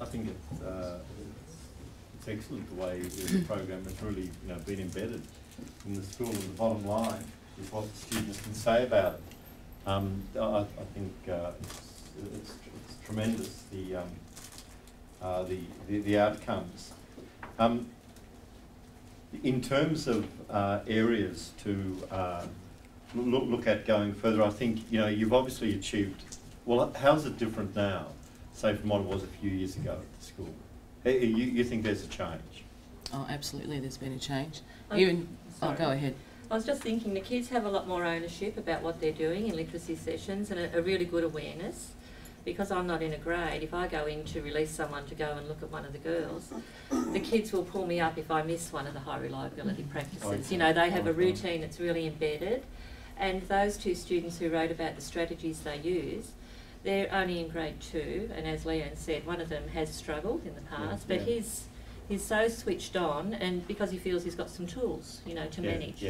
I think it's excellent the way the program has really been embedded in the school, and the bottom line is what the students can say about it. I think it's tremendous, the outcomes. In terms of areas to look at going further, I think you've obviously achieved. Well, how's it different now, say from what it was a few years ago at the school? You think there's a change? Oh, absolutely, there's been a change. Oh, go ahead. I was just thinking the kids have a lot more ownership about what they're doing in literacy sessions, and a really good awareness. Because I'm not in a grade, if I go in to release someone to go and look at one of the girls, the kids will pull me up if I miss one of the high reliability practices. They have a routine that's really embedded, and those two students who wrote about the strategies they use, they're only in grade 2, and as Leanne said, one of them has struggled in the past, but he's so switched on, and because he feels he's got some tools, to manage.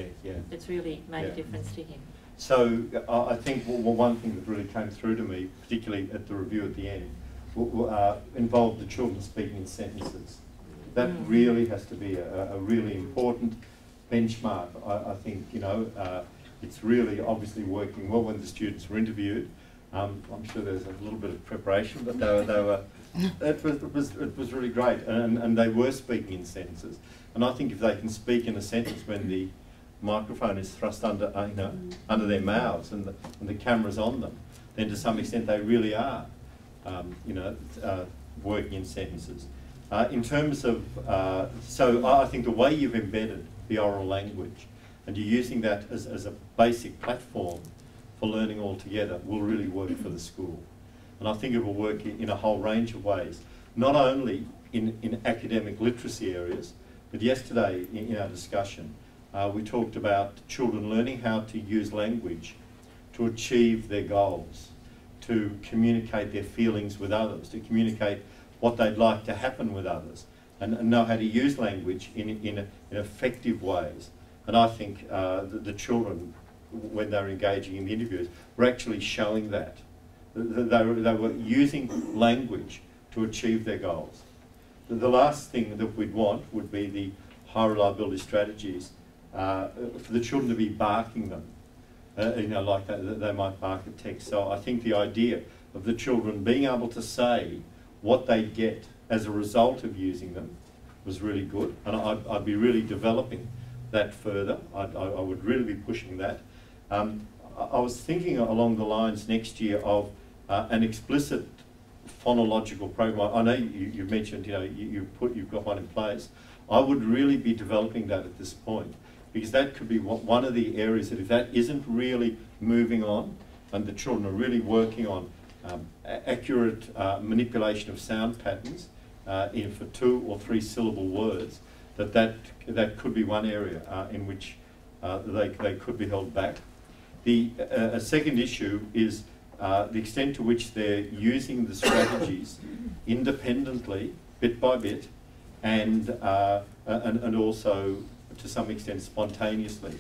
It's really made a difference to him. So I think one thing that really came through to me, particularly at the review at the end, involved the children speaking in sentences. That really has to be a really important benchmark. I think it's really obviously working well when the students were interviewed. I'm sure there's a little bit of preparation, but it was really great, and they were speaking in sentences. And I think if they can speak in a sentence when the microphone is thrust under under their mouths and the camera's on them, then to some extent they really are working in sentences. In terms of so I think the way you've embedded the oral language and you're using that as a basic platform for learning altogether will really work for the school, and I think it will work in a whole range of ways, not only in academic literacy areas, but yesterday in our discussion we talked about children learning how to use language to achieve their goals, to communicate their feelings with others, to communicate what they'd like to happen with others, and know how to use language in effective ways. And I think the children, when they were engaging in the interviews, were actually showing that. They were using language to achieve their goals. The last thing that we'd want would be the high reliability strategies for the children to be barking them, like they might bark at text. So I think the idea of the children being able to say what they get as a result of using them was really good, and I'd be really developing that further. I would really be pushing that. I was thinking along the lines next year of an explicit phonological program. I know you mentioned you've got one in place. I would really be developing that at this point, because that could be one of the areas that if that isn't really moving on and the children are really working on accurate manipulation of sound patterns for 2 or 3 syllable words, that could be one area in which they could be held back. A second issue is the extent to which they're using the strategies independently, bit by bit, and also to some extent spontaneously.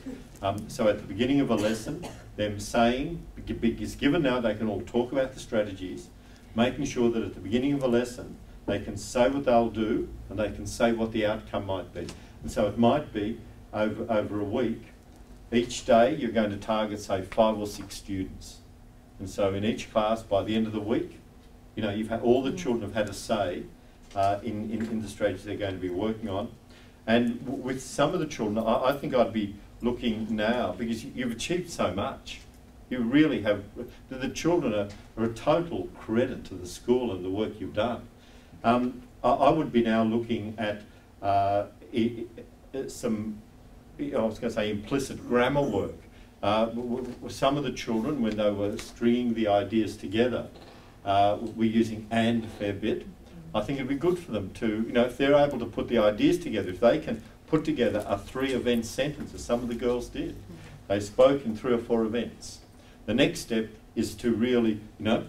So at the beginning of a lesson, them saying, because given now they can all talk about the strategies, making sure that at the beginning of a lesson they can say what they'll do and they can say what the outcome might be. And so it might be over a week, each day you're going to target, say, 5 or 6 students. And so in each class, by the end of the week, you've had all the children have had a say in the strategies they're going to be working on. And with some of the children, I think I'd be looking now, because you've achieved so much. You really have. The children are a total credit to the school and the work you've done. I would be now looking at some, I was going to say, implicit grammar work. Some of the children, when they were stringing the ideas together, were using "and" a fair bit. I think it'd be good for them to, if they're able to put the ideas together, if they can put together a 3-event sentence, as some of the girls did. They spoke in 3 or 4 events. The next step is to really,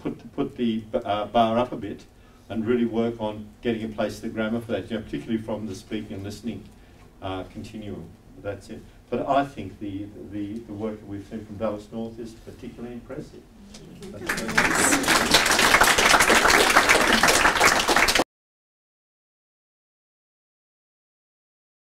put the bar up a bit and really work on getting in place the grammar for that, particularly from the speaking and listening continuum. That's it. But I think the work that we've seen from Dallas North is particularly impressive.